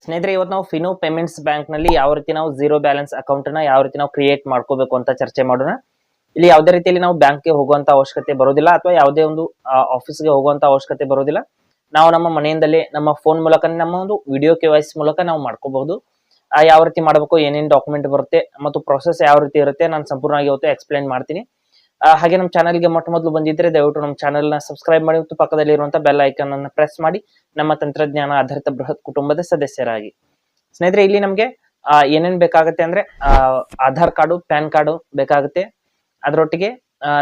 ಸ್ನೇಹಿತರೆ, ಇವತ್ತು ನಾವು ಫಿನೋ ಪೇಮೆಂಟ್ಸ್ ಬ್ಯಾಂಕ್ ನಲ್ಲಿ ಯಾವ ರೀತಿ ನಾವು ಝೀರೋ ಬ್ಯಾಲೆನ್ಸ್ ಅಕೌಂಟ್ ನ ಯಾವ ರೀತಿ ನಾವು ಕ್ರಿಯೇಟ್ ಮಾಡ್ಕೋಬೇಕು ಅಂತ ಚರ್ಚೆ ಮಾಡೋಣ. ಇಲ್ಲಿ ಯಾವುದೇ ರೀತಿಯಲ್ಲಿ ನಾವು ಬ್ಯಾಂಕ್ಗೆ ಹೋಗುವಂತ ಅವಶ್ಯಕತೆ ಬರೋದಿಲ್ಲ ಅಥವಾ ಯಾವುದೇ ಒಂದು ಆಫೀಸ್ಗೆ ಹೋಗುವಂತ ಅವಶ್ಯಕತೆ ಬರೋದಿಲ್ಲ. ನಾವು ನಮ್ಮ ಮನೆಯಿಂದಲೇ ನಮ್ಮ ಫೋನ್ ಮೂಲಕ ನಮ್ಮ ಒಂದು ವಿಡಿಯೋ KYC ಮೂಲಕ ನಾವು ಮಾಡ್ಕೋಬಹುದು. ಯಾವ ರೀತಿ ಮಾಡಬೇಕು, ಏನೇನು ಡಾಕ್ಯುಮೆಂಟ್ ಬರುತ್ತೆ ಮತ್ತು ಪ್ರೊಸೆಸ್ ಯಾವ ರೀತಿ ಇರುತ್ತೆ ನಾನು ಸಂಪೂರ್ಣವಾಗಿ ಇವತ್ತು ಎಕ್ಸ್ಪ್ಲೈನ್ ಮಾಡ್ತೀನಿ. ಹಾಗೆ ನಮ್ಮ ಚಾನಲ್ಗೆ ಮೊಟ್ಟ ಮೊದಲು ಬಂದಿದ್ರೆ ದಯವಿಟ್ಟು ನಮ್ಮ ಚಾನಲ್ ನ ಸಬ್ಸ್ಕ್ರೈಬ್ ಮಾಡಿ ಮತ್ತು ಪಕ್ಕದಲ್ಲಿ ಇರುವಂತಹ ಬೆಲ್ ಐಕಾನ್ ಅನ್ನು ಪ್ರೆಸ್ ಮಾಡಿ ನಮ್ಮ ತಂತ್ರಜ್ಞಾನ ಆಧಾರಿತ ಬೃಹತ್ ಕುಟುಂಬದ ಸದಸ್ಯರಾಗಿ. ಸ್ನೇಹಿತರೆ, ಇಲ್ಲಿ ನಮಗೆ ಏನೇನ್ ಬೇಕಾಗುತ್ತೆ ಅಂದ್ರೆ ಆಧಾರ್ ಕಾರ್ಡು, ಪ್ಯಾನ್ ಕಾರ್ಡು ಬೇಕಾಗುತ್ತೆ. ಅದರೊಟ್ಟಿಗೆ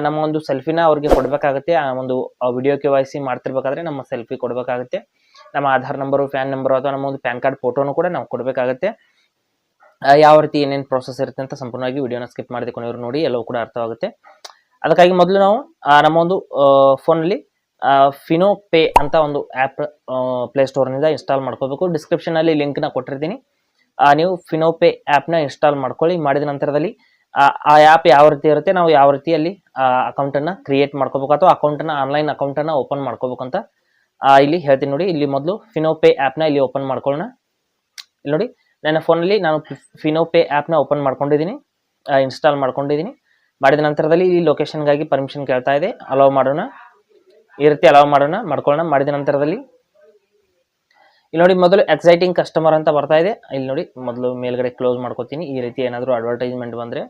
ನಮ್ಮ ಒಂದು ಸೆಲ್ಫಿನ ಅವ್ರಿಗೆ ಕೊಡ್ಬೇಕಾಗುತ್ತೆ. ಆ ಒಂದು ವಿಡಿಯೋ KYC ಮಾಡ್ತಿರ್ಬೇಕಾದ್ರೆ ನಮ್ಮ ಸೆಲ್ಫಿ ಕೊಡ್ಬೇಕಾಗುತ್ತೆ. ನಮ್ಮ ಆಧಾರ್ ನಂಬರು, ಪ್ಯಾನ್ ನಂಬರು ಅಥವಾ ನಮ್ಮ ಒಂದು ಪ್ಯಾನ್ ಕಾರ್ಡ್ ಫೋಟೋನು ಕೂಡ ನಾವು ಕೊಡ್ಬೇಕಾಗುತ್ತೆ. ಯಾವ ರೀತಿ ಏನೇನು ಪ್ರೋಸೆಸ್ ಇರುತ್ತೆ ಅಂತ ಸಂಪೂರ್ಣವಾಗಿ ವಿಡಿಯೋನ ಸ್ಕಿಪ್ ಮಾಡಿದೆ ಕೊನೆಯವರು ನೋಡಿ, ಎಲ್ಲವೂ ಕೂಡ ಅರ್ಥವಾಗುತ್ತೆ. ಅದಕ್ಕಾಗಿ ಮೊದಲು ನಾವು ನಮ್ಮ ಒಂದು ಫೋನಲ್ಲಿ ಫಿನೋ ಪೇ ಅಂತ ಒಂದು ಆ್ಯಪ್ ಪ್ಲೇಸ್ಟೋರ್ನಿಂದ ಇನ್ಸ್ಟಾಲ್ ಮಾಡ್ಕೋಬೇಕು. ಡಿಸ್ಕ್ರಿಪ್ಷನ್ ಅಲ್ಲಿ ಲಿಂಕ್ ನ ಕೊಟ್ಟಿರ್ತೀನಿ. ನೀವು ಫಿನೋ ಪೇ ಆ್ಯಪ್ ನ ಇನ್ಸ್ಟಾಲ್ ಮಾಡ್ಕೊಳ್ಳಿ. ಮಾಡಿದ ನಂತರದಲ್ಲಿ ಆ ಆ್ಯಪ್ ಯಾವ ರೀತಿ ಇರುತ್ತೆ, ನಾವು ಯಾವ ರೀತಿಯಲ್ಲಿ ಅಕೌಂಟ್ ಅನ್ನ ಕ್ರಿಯೇಟ್ ಮಾಡ್ಕೋಬೇಕು ಅಥವಾ ಅಕೌಂಟ್ ಅನ್ನ ಆನ್ಲೈನ್ ಅಕೌಂಟ್ ಅನ್ನ ಓಪನ್ ಮಾಡ್ಕೋಬೇಕು ಅಂತ ಇಲ್ಲಿ ಹೇಳ್ತೀನಿ ನೋಡಿ. ಇಲ್ಲಿ ಮೊದಲು ಫಿನೋ ಪೇ ಆ್ಯಪ್ ನ ಇಲ್ಲಿ ಓಪನ್ ಮಾಡ್ಕೊಳ್ಳೋಣ. ಇಲ್ಲಿ ನೋಡಿ, ನನ್ನ ಫೋನಲ್ಲಿ ನಾನು ಫಿನೋ ಪೇ ಆ್ಯಪ್ ನ ಓಪನ್ ಮಾಡ್ಕೊಂಡಿದ್ದೀನಿ, ಇನ್ಸ್ಟಾಲ್ ಮಾಡ್ಕೊಂಡಿದ್ದೀನಿ. ಮಾಡಿದ ನಂತರದಲ್ಲಿ ಈ ಲೊಕೇಶನ್ಗಾಗಿ ಪರ್ಮಿಷನ್ ಕೇಳ್ತಾ ಇದೆ. ಅಲೋ ಮಾಡೋಣ. ಈ ರೀತಿ ಅಲೋ ಮಾಡ್ಕೊಳ್ಳೋಣ. ಮಾಡಿದ ನಂತರದಲ್ಲಿ ಇಲ್ಲಿ ನೋಡಿ, ಮೊದಲು ಎಕ್ಸೈಟಿಂಗ್ ಕಸ್ಟಮರ್ ಅಂತ ಬರ್ತಾ ಇದೆ. ಇಲ್ಲಿ ನೋಡಿ, ಮೊದಲು ಮೇಲ್ಗಡೆ ಕ್ಲೋಸ್ ಮಾಡ್ಕೋತೀನಿ. ಈ ರೀತಿ ಏನಾದರೂ ಅಡ್ವರ್ಟೈಸ್ಮೆಂಟ್ ಬಂದ್ರೆ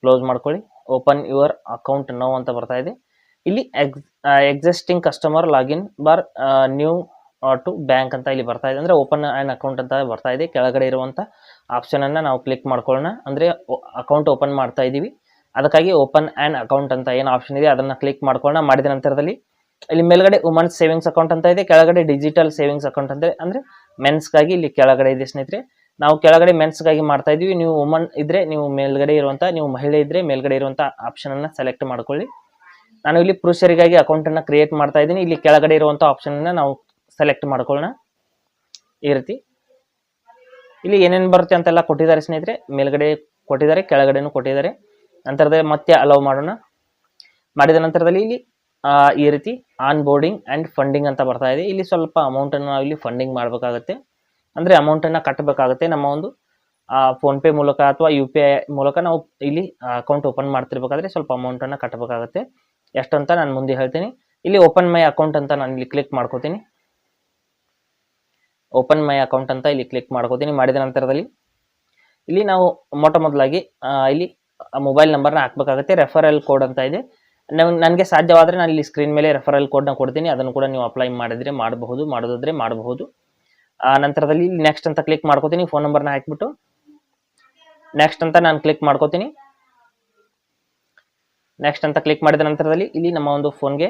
ಕ್ಲೋಸ್ ಮಾಡ್ಕೊಳ್ಳಿ. ಓಪನ್ ಯುವರ್ ಅಕೌಂಟ್ ನೌ ಅಂತ ಬರ್ತಾ ಇದೆ. ಇಲ್ಲಿ existing customer login bar new to bank ಅಂತ ಇಲ್ಲಿ ಬರ್ತಾ ಇದೆ. ಅಂದ್ರೆ ಓಪನ್ ಆನ್ ಅಕೌಂಟ್ ಅಂತ ಬರ್ತಾ ಇದೆ. ಕೆಳಗಡೆ ಇರುವಂತ ಆಪ್ಷನ್ ಅನ್ನ ನಾವು ಕ್ಲಿಕ್ ಮಾಡ್ಕೊಳ್ಳೋಣ. ಅಂದ್ರೆ ಅಕೌಂಟ್ ಓಪನ್ ಮಾಡ್ತಾ ಇದೀವಿ, ಅದಕ್ಕಾಗಿ ಓಪನ್ ಆನ್ ಅಕೌಂಟ್ ಅಂತ ಏನು ಆಪ್ಷನ್ ಇದೆ ಅದನ್ನ ಕ್ಲಿಕ್ ಮಾಡ್ಕೊಳ್ಳೋಣ. ಮಾಡಿದ ನಂತರದಲ್ಲಿ ಇಲ್ಲಿ ಮೇಲ್ಗಡೆ ವುಮನ್ಸ್ ಸೇವಿಂಗ್ಸ್ ಅಕೌಂಟ್ ಅಂತ ಇದೆ, ಕೆಳಗಡೆ ಡಿಜಿಟಲ್ ಸೇವಿಂಗ್ಸ್ ಅಕೌಂಟ್ ಅಂತ ಅಂದ್ರೆ ಮೆನ್ಸ್ಗಾಗಿ ಇಲ್ಲಿ ಕೆಳಗಡೆ ಇದೆ. ಸ್ನೇಹಿತರೆ, ನಾವು ಕೆಳಗಡೆ ಮೆನ್ಸ್ಗಾಗಿ ಮಾಡ್ತಾ ಇದೀವಿ. ನೀವು ವುಮನ್ ಇದ್ರೆ ನೀವು ಮೇಲ್ಗಡೆ ಇರುವಂತ, ನೀವು ಮಹಿಳೆ ಇದ್ರೆ ಮೇಲ್ಗಡೆ ಇರುವಂತ ಆಪ್ಷನ್ ಅನ್ನ ಸೆಲೆಕ್ಟ್ ಮಾಡ್ಕೊಳ್ಳಿ. ನಾನು ಇಲ್ಲಿ ಪುರುಷರಿಗಾಗಿ ಅಕೌಂಟ್ ಅನ್ನ ಕ್ರಿಯೇಟ್ ಮಾಡ್ತಾ ಇದ್ದೀನಿ. ಇಲ್ಲಿ ಕೆಳಗಡೆ ಇರುವಂತ ಆಪ್ಷನ್ ಅನ್ನ ನಾವು ಸೆಲೆಕ್ಟ್ ಮಾಡ್ಕೊಳ್ಳೋಣ. ಈ ರೀತಿ ಇಲ್ಲಿ ಏನೇನು ಬರುತ್ತೆ ಅಂತೆಲ್ಲ ಕೊಟ್ಟಿದ್ದಾರೆ ಸ್ನೇಹಿತರೆ. ಮೇಲ್ಗಡೆ ಕೊಟ್ಟಿದ್ದಾರೆ, ಕೆಳಗಡೆನೂ ಕೊಟ್ಟಿದ್ದಾರೆ. ನಂತರದಲ್ಲಿ ಮತ್ತೆ ಅಲೋ ಮಾಡೋಣ. ಮಾಡಿದ ನಂತರದಲ್ಲಿ ಇಲ್ಲಿ ಈ ರೀತಿ ಆನ್ ಬೋರ್ಡಿಂಗ್ ಅಂಡ್ ಫಂಡಿಂಗ್ ಅಂತ ಬರ್ತಾ ಇದೆ. ಇಲ್ಲಿ ಸ್ವಲ್ಪ ಅಮೌಂಟ್ ಅನ್ನು ನಾವು ಇಲ್ಲಿ ಫಂಡಿಂಗ್ ಮಾಡಬೇಕಾಗುತ್ತೆ, ಅಂದ್ರೆ ಅಮೌಂಟ್ ಅನ್ನ ಕಟ್ಟಬೇಕಾಗುತ್ತೆ. ನಮ್ಮ ಒಂದು ಫೋನ್ ಪೇ ಮೂಲಕ ಅಥವಾ UPI ಮೂಲಕ ನಾವು ಇಲ್ಲಿ ಅಕೌಂಟ್ ಓಪನ್ ಮಾಡ್ತಿರ್ಬೇಕಾದ್ರೆ ಸ್ವಲ್ಪ ಅಮೌಂಟ್ ಅನ್ನ ಕಟ್ಟಬೇಕಾಗುತ್ತೆ. ಎಷ್ಟಂತ ನಾನು ಮುಂದೆ ಹೇಳ್ತೀನಿ. ಇಲ್ಲಿ ಓಪನ್ ಮೈ ಅಕೌಂಟ್ ಅಂತ ನಾನು ಇಲ್ಲಿ ಕ್ಲಿಕ್ ಮಾಡ್ಕೋತೀನಿ. ಓಪನ್ ಮೈ ಅಕೌಂಟ್ ಅಂತ ಇಲ್ಲಿ ಕ್ಲಿಕ್ ಮಾಡ್ಕೋತೀನಿ. ಮಾಡಿದ ನಂತರದಲ್ಲಿ ಇಲ್ಲಿ ನಾವು ಮೊಟ್ಟ ಮೊದಲಾಗಿ ಇಲ್ಲಿ ಮೊಬೈಲ್ ನಂಬರ್ನ ಹಾಕ್ಬೇಕಾಗುತ್ತೆ. ರೆಫರಲ್ ಕೋಡ್ ಅಂತ ಇದೆ. ನನಗೆ ಸಾಧ್ಯವಾದರೆ ನಾನು ಇಲ್ಲಿ ಸ್ಕ್ರೀನ್ ಮೇಲೆ ರೆಫರಲ್ ಕೋಡ್ನ ಕೊಡ್ತೀನಿ. ಅದನ್ನು ಕೂಡ ನೀವು ಅಪ್ಲೈ ಮಾಡಿದ್ರೆ ಮಾಡಬಹುದು, ಮಾಡೋದಾದ್ರೆ ಮಾಡಬಹುದು. ನಂತರದಲ್ಲಿ ಇಲ್ಲಿ ನೆಕ್ಸ್ಟ್ ಅಂತ ಕ್ಲಿಕ್ ಮಾಡ್ಕೋತೀನಿ. ಫೋನ್ ನಂಬರ್ನ ಹಾಕ್ಬಿಟ್ಟು ನೆಕ್ಸ್ಟ್ ಅಂತ ನಾನು ಕ್ಲಿಕ್ ಮಾಡ್ಕೋತೀನಿ. ನೆಕ್ಸ್ಟ್ ಅಂತ ಕ್ಲಿಕ್ ಮಾಡಿದ ನಂತರದಲ್ಲಿ ಇಲ್ಲಿ ನಮ್ಮ ಒಂದು ಫೋನ್ಗೆ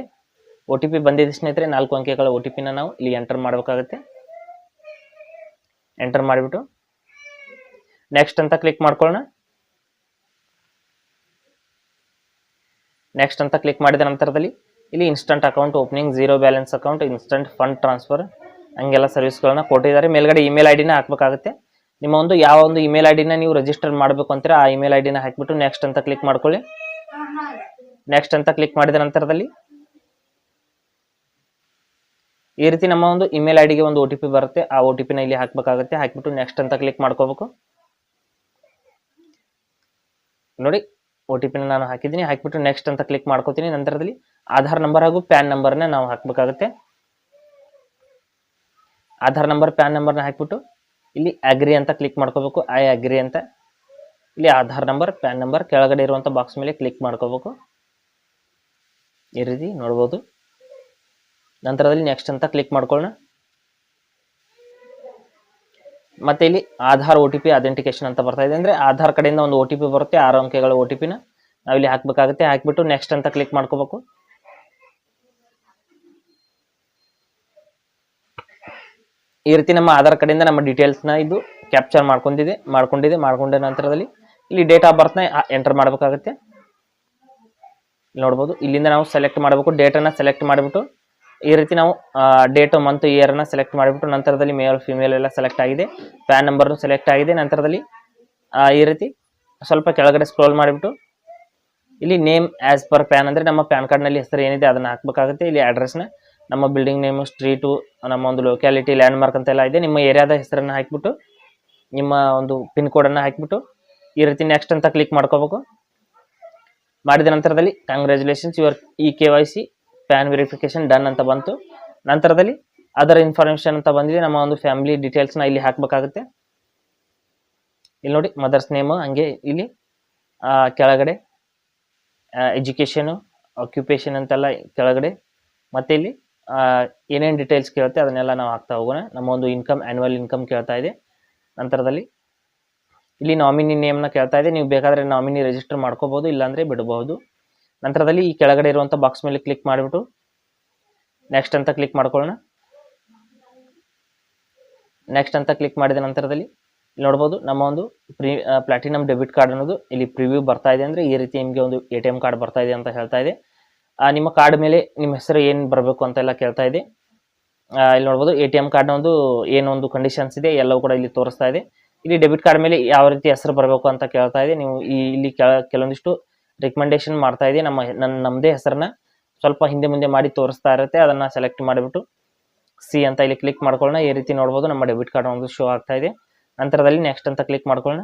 OTP ಬಂದಿದೆ ಸ್ನೇಹಿತರೆ. 4 ಅಂಕೆಗಳ OTP ನ ನಾವು ಇಲ್ಲಿ ಎಂಟರ್ ಮಾಡಬೇಕಾಗುತ್ತೆ. ಎಂಟರ್ ಮಾಡಿಬಿಟ್ಟು ನೆಕ್ಸ್ಟ್ ಅಂತ ಕ್ಲಿಕ್ ಮಾಡ್ಕೊಳ್ಳೋಣ. ನೆಕ್ಸ್ಟ್ ಅಂತ ಕ್ಲಿಕ್ ಮಾಡಿದ ನಂತರದಲ್ಲಿ ಇಲ್ಲಿ instant account opening, zero balance account, instant fund transfer ಹಂಗೆಲ್ಲ ಸರ್ವಿಸ್ಗಳನ್ನ ಕೊಟ್ಟಿದ್ದಾರೆ. ಮೇಲ್ಗಡೆ ಇಮೇಲ್ ID ನ ಹಾಕಬೇಕಾಗುತ್ತೆ. ನಿಮ್ಮ ಒಂದು ಯಾವ ಒಂದು ಇಮೇಲ್ ID ನ ನೀವು ರಿಜಿಸ್ಟರ್ ಮಾಡಬೇಕು ಅಂತೀರಾ ಆ ಇಮೇಲ್ ID ನ ಹಾಕಿಬಿಟ್ಟು ನೆಕ್ಸ್ಟ್ ಅಂತ ಕ್ಲಿಕ್ ಮಾಡ್ಕೊಳ್ಳಿ. ನೆಕ್ಸ್ಟ್ ಅಂತ ಕ್ಲಿಕ್ ಮಾಡಿದ ನಂತರದಲ್ಲಿ ಈ ರೀತಿ ನಮ್ಮ ಒಂದು ಇಮೇಲ್ ID ಗೆ ಒಂದು OTP ಬರುತ್ತೆ. ಆ OTP ನ ಇಲ್ಲಿ ಹಾಕಬೇಕಾಗುತ್ತೆ. ಹಾಕಿಬಿಟ್ಟು ನೆಕ್ಸ್ಟ್ ಅಂತ ಕ್ಲಿಕ್ ಮಾಡ್ಕೋಬೇಕು. ನೋಡಿ, OTP ನ ನಾನು ಹಾಕಿದ್ದೀನಿ. ಹಾಕಿಬಿಟ್ಟು ನೆಕ್ಸ್ಟ್ ಅಂತ ಕ್ಲಿಕ್ ಮಾಡ್ಕೋತೀನಿ. ನಂತರದಲ್ಲಿ ಆಧಾರ್ ನಂಬರ್ ಹಾಗೂ ಪ್ಯಾನ್ ನಂಬರ್ನ ನಾವು ಹಾಕಬೇಕಾಗುತ್ತೆ. ಆಧಾರ್ ನಂಬರ್, ಪ್ಯಾನ್ ನಂಬರ್ನ ಹಾಕಿಬಿಟ್ಟು ಇಲ್ಲಿ ಅಗ್ರಿ ಅಂತ ಕ್ಲಿಕ್ ಮಾಡ್ಕೋಬೇಕು. ಐ ಅಗ್ರಿ ಅಂತ ಇಲ್ಲಿ ಆಧಾರ್ ನಂಬರ್, ಪ್ಯಾನ್ ನಂಬರ್ ಕೆಳಗಡೆ ಇರುವಂತ ಬಾಕ್ಸ್ ಮೇಲೆ ಕ್ಲಿಕ್ ಮಾಡ್ಕೋಬೇಕು. ಈ ರೀತಿ ನೋಡ್ಬೋದು. ನಂತರದಲ್ಲಿ ನೆಕ್ಸ್ಟ್ ಅಂತ ಕ್ಲಿಕ್ ಮಾಡ್ಕೊಳ್ಳೋಣ. ಮತ್ತೆ ಇಲ್ಲಿ ಆಧಾರ್ OTP ಅಥೆಂಟಿಕೇಶನ್ ಅಂತ ಬರ್ತಾ ಇದೆ. ಅಂದ್ರೆ ಆಧಾರ್ ಕಡೆಯಿಂದ ಒಂದು OTP ಬರುತ್ತೆ, 6 ಅಂಕೆಗಳ OTP ನ ನಾವು ಇಲ್ಲಿ ಹಾಕಬೇಕಾಗುತ್ತೆ. ಹಾಕಿಬಿಟ್ಟು ನೆಕ್ಸ್ಟ್ ಅಂತ ಕ್ಲಿಕ್ ಮಾಡ್ಕೋಬೇಕು. ಈ ರೀತಿ ನಮ್ಮ ಆಧಾರ್ ಕಡೆಯಿಂದ ನಮ್ಮ ಡೀಟೇಲ್ಸ್ ನ ಇದು ಕ್ಯಾಪ್ಚರ್ ಮಾಡ್ಕೊಂಡಿದೆ. ನಂತರದಲ್ಲಿ ಇಲ್ಲಿ ಡೇಟ್ ಆಫ್ ಬರ್ತ್ ನ ಎಂಟರ್ ಮಾಡಬೇಕಾಗುತ್ತೆ. ನೋಡ್ಬೋದು, ಇಲ್ಲಿಂದ ನಾವು ಸೆಲೆಕ್ಟ್ ಮಾಡಬೇಕು. ಡೇಟ್ ಅನ್ನ ಸೆಲೆಕ್ಟ್ ಮಾಡಿಬಿಟ್ಟು ಈ ರೀತಿ ನಾವು ಡೇಟ್, ಮಂತ್, ಇಯರ್ ಅನ್ನ ಸೆಲೆಕ್ಟ್ ಮಾಡಿಬಿಟ್ಟು ನಂತರದಲ್ಲಿ ಮೇಲ್ ಫಿಮೇಲ್ ಎಲ್ಲ ಸೆಲೆಕ್ಟ್ ಆಗಿದೆ. ಪ್ಯಾನ್ ನಂಬರ್ ಸೆಲೆಕ್ಟ್ ಆಗಿದೆ. ನಂತರದಲ್ಲಿ ಈ ರೀತಿ ಸ್ವಲ್ಪ ಕೆಳಗಡೆ ಸ್ಕ್ರೋಲ್ ಮಾಡಿಬಿಟ್ಟು ಇಲ್ಲಿ ನೇಮ್ ಆಸ್ ಪರ್ ಪ್ಯಾನ್ ಅಂದ್ರೆ ನಮ್ಮ ಪ್ಯಾನ್ ಕಾರ್ಡ್ ನಲ್ಲಿ ಹೆಸರು ಏನಿದೆ ಅದನ್ನ ಹಾಕಬೇಕಾಗುತ್ತೆ. ಇಲ್ಲಿ ಅಡ್ರೆಸ್ ನ ನಮ್ಮ ಬಿಲ್ಡಿಂಗ್ ನೇಮು, ಸ್ಟ್ರೀಟು, ನಮ್ಮ ಒಂದು ಲೊಕ್ಯಾಲಿಟಿ, ಲ್ಯಾಂಡ್ಮಾರ್ಕ್ ಅಂತೆಲ್ಲ ಇದೆ. ನಿಮ್ಮ ಏರಿಯಾದ ಹೆಸರನ್ನು ಹಾಕಿಬಿಟ್ಟು ನಿಮ್ಮ ಒಂದು ಪಿನ್ ಕೋಡನ್ನು ಹಾಕಿಬಿಟ್ಟು ಈ ರೀತಿ ನೆಕ್ಸ್ಟ್ ಅಂತ ಕ್ಲಿಕ್ ಮಾಡ್ಕೋಬೇಕು. ಮಾಡಿದ ನಂತರದಲ್ಲಿ congratulations your KYC PAN verification done ಅಂತ ಬಂತು. ನಂತರದಲ್ಲಿ ಅದರ್ ಇನ್ಫಾರ್ಮೇಷನ್ ಅಂತ ಬಂದಿದೆ. ನಮ್ಮ ಒಂದು ಫ್ಯಾಮಿಲಿ ಡೀಟೇಲ್ಸ್ನ ಇಲ್ಲಿ ಹಾಕಬೇಕಾಗುತ್ತೆ. ಇಲ್ಲಿ ನೋಡಿ ಮದರ್ಸ್ ನೇಮು, ಹಂಗೆ ಇಲ್ಲಿ ಕೆಳಗಡೆ ಎಜುಕೇಷನು, ಆಕ್ಯುಪೇಷನ್ ಅಂತೆಲ್ಲ ಕೆಳಗಡೆ, ಮತ್ತು ಇಲ್ಲಿ ಏನೇನು ಡೀಟೇಲ್ಸ್ ಕೇಳುತ್ತೆ ಅದನ್ನೆಲ್ಲ ನಾವು ಹಾಕ್ತಾ ಹೋಗೋಣ. ನಮ್ಮ ಒಂದು ಇನ್ಕಮ್, ಆ್ಯನ್ಯುವಲ್ ಇನ್ಕಮ್ ಕೇಳ್ತಾ ಇದೆ. ನಂತರದಲ್ಲಿ ಇಲ್ಲಿ ನಾಮಿನಿ ನೇಮ್ನ ಕೇಳ್ತಾ ಇದೆ. ನೀವು ಬೇಕಾದರೆ ನಾಮಿನಿ ರಿಜಿಸ್ಟರ್ ಮಾಡ್ಕೋಬೋದು, ಇಲ್ಲಾಂದರೆ ಬಿಡಬಹುದು. ನಂತರದಲ್ಲಿ ಈ ಕೆಳಗಡೆ ಇರುವಂಥ ಬಾಕ್ಸ್ ಮೇಲೆ ಕ್ಲಿಕ್ ಮಾಡಿಬಿಟ್ಟು ನೆಕ್ಸ್ಟ್ ಅಂತ ಕ್ಲಿಕ್ ಮಾಡ್ಕೊಳ್ಳೋಣ. ನೆಕ್ಸ್ಟ್ ಅಂತ ಕ್ಲಿಕ್ ಮಾಡಿದ ನಂತರದಲ್ಲಿ ಇಲ್ಲಿ ನೋಡ್ಬೋದು ನಮ್ಮ ಒಂದು ಪ್ಲಾಟಿನಮ್ ಡೆಬಿಟ್ ಕಾರ್ಡ್ ಅನ್ನೋದು ಇಲ್ಲಿ ಪ್ರಿವ್ಯೂ ಬರ್ತಾ ಇದೆ. ಅಂದರೆ ಈ ರೀತಿ ನಿಮಗೆ ಒಂದು ATM ಕಾರ್ಡ್ ಬರ್ತಾ ಇದೆ ಅಂತ ಹೇಳ್ತಾ ಇದೆ. ನಿಮ್ಮ ಕಾರ್ಡ್ ಮೇಲೆ ನಿಮ್ಮ ಹೆಸರು ಏನು ಬರಬೇಕು ಅಂತೆಲ್ಲ ಕೇಳ್ತಾ ಇದೆ. ಇಲ್ಲಿ ನೋಡ್ಬೋದು ATM ಕಾರ್ಡ್ನ ಒಂದು ಏನೊಂದು ಕಂಡೀಷನ್ಸ್ ಇದೆ ಎಲ್ಲವೂ ಕೂಡ ಇಲ್ಲಿ ತೋರಿಸ್ತಾ ಇದೆ. ಇಲ್ಲಿ ಡೆಬಿಟ್ ಕಾರ್ಡ್ ಮೇಲೆ ಯಾವ ರೀತಿ ಹೆಸರು ಬರಬೇಕು ಅಂತ ಕೇಳ್ತಾ ಇದೆ. ನೀವು ಇಲ್ಲಿ ಕೆಲವೊಂದಿಷ್ಟು ರಿಕಮೆಂಡೇಶನ್ ಮಾಡ್ತಾ ಇದೆ. ನಮ್ಮದೇ ಹೆಸರನ್ನ ಸ್ವಲ್ಪ ಹಿಂದೆ ಮುಂದೆ ಮಾಡಿ ತೋರಿಸ್ತಾ ಇರುತ್ತೆ. ಅದನ್ನು ಸೆಲೆಕ್ಟ್ ಮಾಡಿಬಿಟ್ಟು ಸಿ ಅಂತ ಇಲ್ಲಿ ಕ್ಲಿಕ್ ಮಾಡ್ಕೊಳ್ಳೋಣ. ಈ ರೀತಿ ನೋಡ್ಬೋದು ನಮ್ಮ ಡೆಬಿಟ್ ಕಾರ್ಡ್ ಒಂದು ಶೋ ಆಗ್ತಾ ಇದೆ. ನಂತರದಲ್ಲಿ ನೆಕ್ಸ್ಟ್ ಅಂತ ಕ್ಲಿಕ್ ಮಾಡ್ಕೊಳ್ಳೋಣ.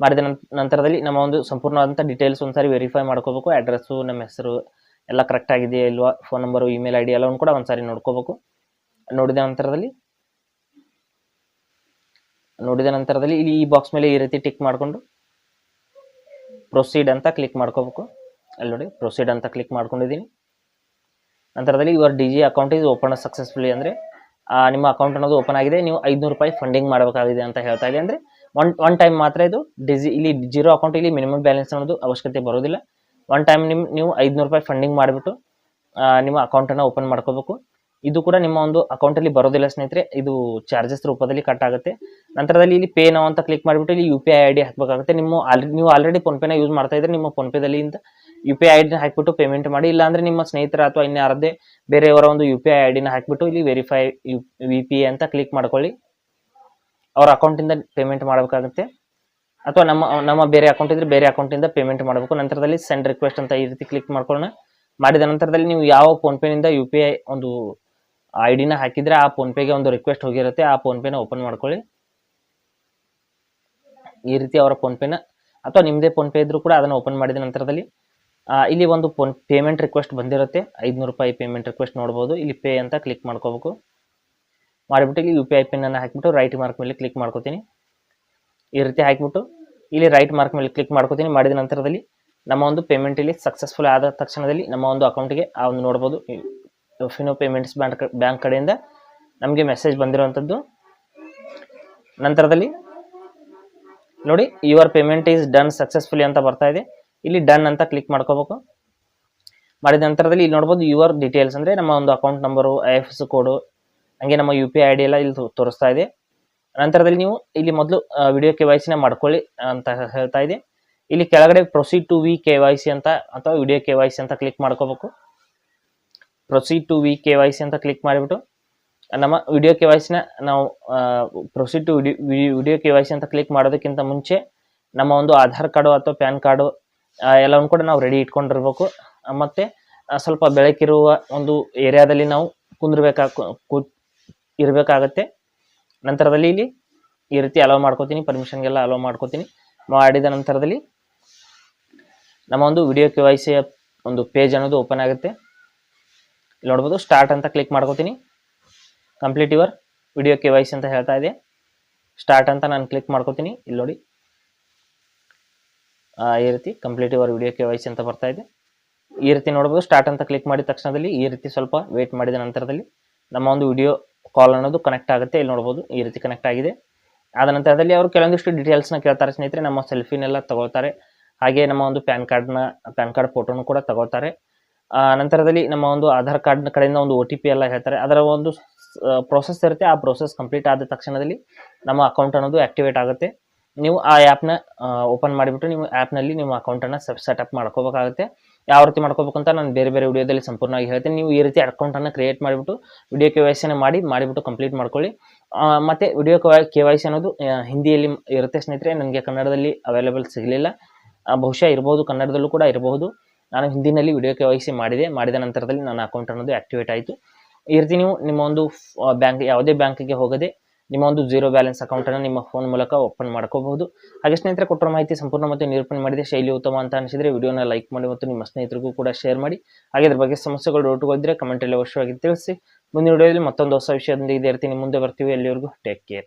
ಮಾಡಿದ ನಂತರದಲ್ಲಿ ನಮ್ಮ ಒಂದು ಸಂಪೂರ್ಣವಾದಂಥ ಡೀಟೇಲ್ಸ್ ಒಂದ್ಸಾರಿ ವೆರಿಫೈ ಮಾಡ್ಕೋಬೇಕು. ಅಡ್ರೆಸ್ಸು, ನಮ್ಮ ಹೆಸರು ಎಲ್ಲ ಕರೆಕ್ಟ್ ಆಗಿದೆಯಾ ಇಲ್ವಾ, ಫೋನ್ ನಂಬರು, ಇಮೇಲ್ ID ಎಲ್ಲವನ್ನು ಕೂಡ ಒಂದ್ಸಾರಿ ನೋಡ್ಕೋಬೇಕು. ನೋಡಿದ ನಂತರದಲ್ಲಿ ಇಲ್ಲಿ ಈ ಬಾಕ್ಸ್ ಮೇಲೆ ಈ ರೀತಿ ಟಿಕ್ ಮಾಡಿಕೊಂಡು ಪ್ರೊಸೀಡ್ ಅಂತ ಕ್ಲಿಕ್ ಮಾಡ್ಕೋಬೇಕು. ಅಲ್ಲಿ ನೋಡಿ ಪ್ರೊಸೀಡ್ ಅಂತ ಕ್ಲಿಕ್ ಮಾಡ್ಕೊಂಡಿದ್ದೀನಿ. ನಂತರದಲ್ಲಿ your DG account is open successfully, ಅಂದರೆ ನಿಮ್ಮ ಅಕೌಂಟ್ ಅನ್ನೋದು ಓಪನ್ ಆಗಿದೆ. ನೀವು 500 ರೂಪಾಯಿ ಫಂಡಿಂಗ್ ಮಾಡಬೇಕಾಗಿದೆ ಅಂತ ಹೇಳ್ತಾ ಇದೆ. ಅಂದರೆ ಒನ್ ಟೈಮ್ ಮಾತ್ರ ಇದು ಇಲ್ಲಿ ಜೀರೋ ಅಕೌಂಟ್, ಇಲ್ಲಿ ಮಿನಿಮಮ್ ಬ್ಯಾಲೆನ್ಸ್ ಅನ್ನೋದು ಅವಶ್ಯಕತೆ ಬರೋದಿಲ್ಲ. ಒನ್ ಟೈಮ್ ನೀವು 500 ರೂಪಾಯಿ ಫಂಡಿಂಗ್ ಮಾಡಿಬಿಟ್ಟು ನಿಮ್ಮ ಅಕೌಂಟನ್ನು ಓಪನ್ ಮಾಡ್ಕೋಬೇಕು. ಇದು ಕೂಡ ನಿಮ್ಮ ಒಂದು ಅಕೌಂಟಲ್ಲಿ ಬರೋದಿಲ್ಲ ಸ್ನೇಹಿತರೆ, ಇದು ಚಾರ್ಜಸ್ ರೂಪದಲ್ಲಿ ಕಟ್ ಆಗುತ್ತೆ. ನಂತರದಲ್ಲಿ ಇಲ್ಲಿ ಪೇ ನಾವು ಅಂತ ಕ್ಲಿಕ್ ಮಾಡಿಬಿಟ್ಟು ಇಲ್ಲಿ UPI ID ಹಾಕಬೇಕಾಗುತ್ತೆ. ನೀವು ಆಲ್ರೆಡಿ ಫೋನ್ಪೇನ ಯೂಸ್ ಮಾಡ್ತಾ ಇದ್ರೆ ನಿಮ್ಮ ಫೋನ್ಪೇದಲ್ಲಿ UPI ID ಹಾಕಿಬಿಟ್ಟು ಪೇಮೆಂಟ್ ಮಾಡಿ. ಇಲ್ಲಾಂದರೆ ನಿಮ್ಮ ಸ್ನೇಹಿತರ ಅಥವಾ ಇನ್ಯಾರದೇ ಬೇರೆಯವರ ಒಂದು UPI ID ಹಾಕಿಬಿಟ್ಟು ಇಲ್ಲಿ ವೆರಿಫೈ VPA ಅಂತ ಕ್ಲಿಕ್ ಮಾಡ್ಕೊಳ್ಳಿ. ಅವರ ಅಕೌಂಟಿಂದ ಪೇಮೆಂಟ್ ಮಾಡಬೇಕಾಗುತ್ತೆ. ಅಥವಾ ನಮ್ಮ ಬೇರೆ ಅಕೌಂಟ್ ಇದ್ರೆ ಬೇರೆ ಅಕೌಂಟಿಂದ ಪೇಮೆಂಟ್ ಮಾಡಬೇಕು. ನಂತರದಲ್ಲಿ ಸೆಂಡ್ ರಿಕ್ವೆಸ್ಟ್ ಅಂತ ಈ ರೀತಿ ಕ್ಲಿಕ್ ಮಾಡ್ಕೊಳ್ಳೋಣ. ಮಾಡಿದ ನಂತರದಲ್ಲಿ ನೀವು ಯಾವ ಫೋನ್ಪೇನಿಂದ UPI ಒಂದು ID ಹಾಕಿದ್ರೆ ಆ ಫೋನ್ಪೇಗೆ ಒಂದು ರಿಕ್ವೆಸ್ಟ್ ಹೋಗಿರುತ್ತೆ. ಆ ಫೋನ್ಪೇನ ಓಪನ್ ಮಾಡ್ಕೊಳ್ಳಿ. ಈ ರೀತಿ ಅವರ ಫೋನ್ಪೇನ ಅಥವಾ ನಿಮ್ಮದೇ ಫೋನ್ಪೇ ಇದ್ರೂ ಕೂಡ ಅದನ್ನು ಓಪನ್ ಮಾಡಿದ ನಂತರದಲ್ಲಿ ಇಲ್ಲಿ ಒಂದು ಪೇಮೆಂಟ್ ರಿಕ್ವೆಸ್ಟ್ ಬಂದಿರುತ್ತೆ. 500 ರೂಪಾಯಿ ಪೇಮೆಂಟ್ ರಿಕ್ವೆಸ್ಟ್ ನೋಡ್ಬೋದು. ಇಲ್ಲಿ ಪೇ ಅಂತ ಕ್ಲಿಕ್ ಮಾಡ್ಕೋಬೇಕು. ಮಾಡಿಬಿಟ್ಟು ಇಲ್ಲಿ UPI ಪಿನ್ನನ್ನು ಹಾಕಿಬಿಟ್ಟು ರೈಟ್ ಮಾರ್ಕ್ ಮೇಲೆ ಕ್ಲಿಕ್ ಮಾಡ್ಕೋತೀನಿ. ಈ ರೀತಿ ಹಾಕಿಬಿಟ್ಟು ಇಲ್ಲಿ ರೈಟ್ ಮಾರ್ಕ್ ಮೇಲೆ ಕ್ಲಿಕ್ ಮಾಡ್ಕೋತೀನಿ. ಮಾಡಿದ ನಂತರದಲ್ಲಿ ನಮ್ಮ ಒಂದು ಪೇಮೆಂಟ್ ಇಲ್ಲಿ ಸಕ್ಸಸ್ಫುಲ್ ಆದ ತಕ್ಷಣದಲ್ಲಿ ನಮ್ಮ ಒಂದು ಅಕೌಂಟಿಗೆ ಒಂದು ನೋಡ್ಬೋದು ಫಿನೋ ಪೇಮೆಂಟ್ಸ್ ಬ್ಯಾಂಕ್ ಕಡೆಯಿಂದ ನಮಗೆ ಮೆಸೇಜ್ ಬಂದಿರುವಂಥದ್ದು. ನಂತರದಲ್ಲಿ ನೋಡಿ your payment is done successfully ಅಂತ ಬರ್ತಾ ಇದೆ. ಇಲ್ಲಿ ಡನ್ ಅಂತ ಕ್ಲಿಕ್ ಮಾಡ್ಕೋಬೇಕು. ಮಾಡಿದ ನಂತರದಲ್ಲಿ ಇಲ್ಲಿ ನೋಡ್ಬೋದು ಯುವರ್ ಡೀಟೇಲ್ಸ್, ಅಂದರೆ ನಮ್ಮ ಒಂದು ಅಕೌಂಟ್ ನಂಬರು, IFSC ಕೋಡು, ಹಂಗೆ ನಮ್ಮ UPI ID ಎಲ್ಲ ಇಲ್ಲಿ ತೋರಿಸ್ತಾ ಇದೆ. ನಂತರದಲ್ಲಿ ನೀವು ಇಲ್ಲಿ ಮೊದಲು ವಿಡಿಯೋ KYC ಮಾಡ್ಕೊಳ್ಳಿ ಅಂತ ಹೇಳ್ತಾ ಇದೆ. ಇಲ್ಲಿ ಕೆಳಗಡೆ ಪ್ರೊಸೀಡ್ ಟು KYC ಅಂತ ಅಥವಾ ವಿಡಿಯೋ KYC ಅಂತ ಕ್ಲಿಕ್ ಮಾಡ್ಕೋಬೇಕು. ಪ್ರೊಸೀಡ್ ಟು KYC ಅಂತ ಕ್ಲಿಕ್ ಮಾಡಿಬಿಟ್ಟು ನಮ್ಮ ವಿಡಿಯೋ KYC ನಾವು ಪ್ರೊಸೀಡ್ ಟು ವಿಡಿಯೋ KYC ಅಂತ ಕ್ಲಿಕ್ ಮಾಡೋದಕ್ಕಿಂತ ಮುಂಚೆ ನಮ್ಮ ಒಂದು ಆಧಾರ್ ಕಾರ್ಡು ಅಥವಾ ಪ್ಯಾನ್ ಕಾರ್ಡು ಎಲ್ಲವನ್ನು ಕೂಡ ನಾವು ರೆಡಿ ಇಟ್ಕೊಂಡಿರ್ಬೇಕು. ಮತ್ತು ಸ್ವಲ್ಪ ಬೆಳಕಿರುವ ಒಂದು ಏರಿಯಾದಲ್ಲಿ ನಾವು ಇರಬೇಕಾಗತ್ತೆ. ನಂತರದಲ್ಲಿ ಇಲ್ಲಿ ಈ ರೀತಿ ಅಲೋ ಮಾಡ್ಕೋತೀನಿ, ಪರ್ಮಿಷನ್ಗೆಲ್ಲ ಅಲೋ ಮಾಡ್ಕೋತೀನಿ. ಮಾಡಿದ ನಂತರದಲ್ಲಿ ನಮ್ಮ ಒಂದು ವಿಡಿಯೋ KYC ಒಂದು ಪೇಜ್ ಅನ್ನೋದು ಓಪನ್ ಆಗುತ್ತೆ. ಇಲ್ಲಿ ನೋಡ್ಬೋದು ಸ್ಟಾರ್ಟ್ ಅಂತ ಕ್ಲಿಕ್ ಮಾಡ್ಕೋತೀನಿ. ಕಂಪ್ಲೀಟ್ ಯುವರ್ ವಿಡಿಯೋ KYC ಅಂತ ಹೇಳ್ತಾ ಇದೆ. ಸ್ಟಾರ್ಟ್ ಅಂತ ನಾನು ಕ್ಲಿಕ್ ಮಾಡ್ಕೋತೀನಿ. ಇಲ್ಲಿ ನೋಡಿ ಈ ರೀತಿ ಕಂಪ್ಲೀಟ್ ಯುವರ್ ವಿಡಿಯೋ KYC ಅಂತ ಬರ್ತಾ ಇದೆ. ಈ ರೀತಿ ನೋಡ್ಬೋದು. ಸ್ಟಾರ್ಟ್ ಅಂತ ಕ್ಲಿಕ್ ಮಾಡಿದ ತಕ್ಷಣದಲ್ಲಿ ಈ ರೀತಿ ಸ್ವಲ್ಪ ವೇಟ್ ಮಾಡಿದ ನಂತರದಲ್ಲಿ ನಮ್ಮ ಒಂದು ವಿಡಿಯೋ ಕಾಲ್ ಅನ್ನೋದು ಕನೆಕ್ಟ್ ಆಗುತ್ತೆ. ಇಲ್ಲಿ ನೋಡ್ಬೋದು ಈ ರೀತಿ ಕನೆಕ್ಟ್ ಆಗಿದೆ. ಆದ ನಂತರದಲ್ಲಿ ಅವರು ಕೆಲವೊಂದಿಷ್ಟು ಡೀಟೇಲ್ಸ್ನ ಕೇಳ್ತಾರೆ ಸ್ನೇಹಿತರೆ. ನಮ್ಮ ಸೆಲ್ಫಿನೆಲ್ಲ ತಗೊಳ್ತಾರೆ, ಹಾಗೆ ನಮ್ಮ ಒಂದು ಪ್ಯಾನ್ ಕಾರ್ಡ್ ಫೋಟೋನು ಕೂಡ ತಗೊಳ್ತಾರೆ. ನಂತರದಲ್ಲಿ ನಮ್ಮ ಒಂದು ಆಧಾರ್ ಕಾರ್ಡ್ ಕಡೆಯಿಂದ ಒಂದು OTP ಎಲ್ಲ ಹೇಳ್ತಾರೆ. ಅದರ ಒಂದು ಪ್ರೋಸೆಸ್ ಇರುತ್ತೆ. ಆ ಪ್ರೋಸೆಸ್ ಕಂಪ್ಲೀಟ್ ಆದ ತಕ್ಷಣದಲ್ಲಿ ನಮ್ಮ ಅಕೌಂಟ್ ಅನ್ನೋದು ಆಕ್ಟಿವೇಟ್ ಆಗುತ್ತೆ. ನೀವು ಆ ಆ್ಯಪ್ನ ಓಪನ್ ಮಾಡಿಬಿಟ್ಟು ನೀವು ಆ್ಯಪ್ನಲ್ಲಿ ನಿಮ್ಮ ಅಕೌಂಟನ್ನು ಸೆಟಪ್ ಮಾಡ್ಕೋಬೇಕಾಗುತ್ತೆ. ಯಾವ ರೀತಿ ಮಾಡ್ಕೋಬೇಕು ಅಂತ ನಾನು ಬೇರೆ ವಿಡಿಯೋದಲ್ಲಿ ಸಂಪೂರ್ಣವಾಗಿ ಹೇಳ್ತೀನಿ. ನೀವು ಈ ರೀತಿ ಅಕೌಂಟನ್ನು ಕ್ರಿಯೇಟ್ ಮಾಡಿಬಿಟ್ಟು ವಿಡಿಯೋ KYC ಮಾಡಿಬಿಟ್ಟು ಕಂಪ್ಲೀಟ್ ಮಾಡ್ಕೊಳ್ಳಿ. ಮತ್ತು ವಿಡಿಯೋ KYC ಅನ್ನೋದು ಹಿಂದಿಯಲ್ಲಿ ಇರುತ್ತೆ ಸ್ನೇಹಿತರೆ. ನನಗೆ ಕನ್ನಡದಲ್ಲಿ ಅವೈಲೇಬಲ್ ಸಿಗಲಿಲ್ಲ, ಬಹುಶಃ ಇರ್ಬೋದು, ಕನ್ನಡದಲ್ಲೂ ಕೂಡ ಇರಬಹುದು. ನಾನು ಹಿಂದಿನಲ್ಲಿ ವಿಡಿಯೋ KYC ಮಾಡಿದ ನಂತರದಲ್ಲಿ ನನ್ನ ಅಕೌಂಟ್ ಅನ್ನೋದು ಆಕ್ಟಿವೇಟ್ ಆಯಿತು. ಈ ರೀತಿ ನೀವು ನಿಮ್ಮ ಒಂದು ಬ್ಯಾಂಕ್ ಯಾವುದೇ ಬ್ಯಾಂಕಿಗೆ ಹೋಗದೆ ನಿಮ್ಮ ಒಂದು ಜೀರೋ ಬ್ಯಾಲೆನ್ಸ್ ಅಕೌಂಟನ್ನು ನಿಮ್ಮ ಫೋನ್ ಮೂಲಕ ಓಪನ್ ಮಾಡ್ಕೋಬಹುದು. ಹಾಗೆ ಸ್ನೇಹಿತರೆ, ಕೊಟ್ಟಿರೋ ಮಾಹಿತಿ ಸಂಪೂರ್ಣ ಮತ್ತು ನಿರೂಪಣೆ ಮಾಡಿದೆ, ಶೈಲಿ ಉತ್ತಮ ಅಂತ ಅನಿಸಿದರೆ ವಿಡಿಯೋನ ಲೈಕ್ ಮಾಡಿ ಮತ್ತು ನಿಮ್ಮ ಸ್ನೇಹಿತರಿಗೂ ಕೂಡ ಶೇರ್ ಮಾಡಿ. ಹಾಗೆ ಇದ್ರ ಬಗ್ಗೆ ಸಮಸ್ಯೆಗಳು ಡೌಟ್ಗಳಿದ್ದರೆ ಕಮೆಂಟಲ್ಲಿ ಅವಶ್ಯವಾಗಿ ತಿಳಿಸಿ. ಮುಂದಿನ ವಿಡಿಯೋದಲ್ಲಿ ಮತ್ತೊಂದು ಹೊಸ ವಿಷಯದೊಂದಿಗೆ ಇದೇ ರೀತಿ ನಿಮ್ಮ ಮುಂದೆ ಬರ್ತೀವಿ. ಎಲ್ಲಿವರೆಗೂ ಟೇಕ್ ಕೇರ್.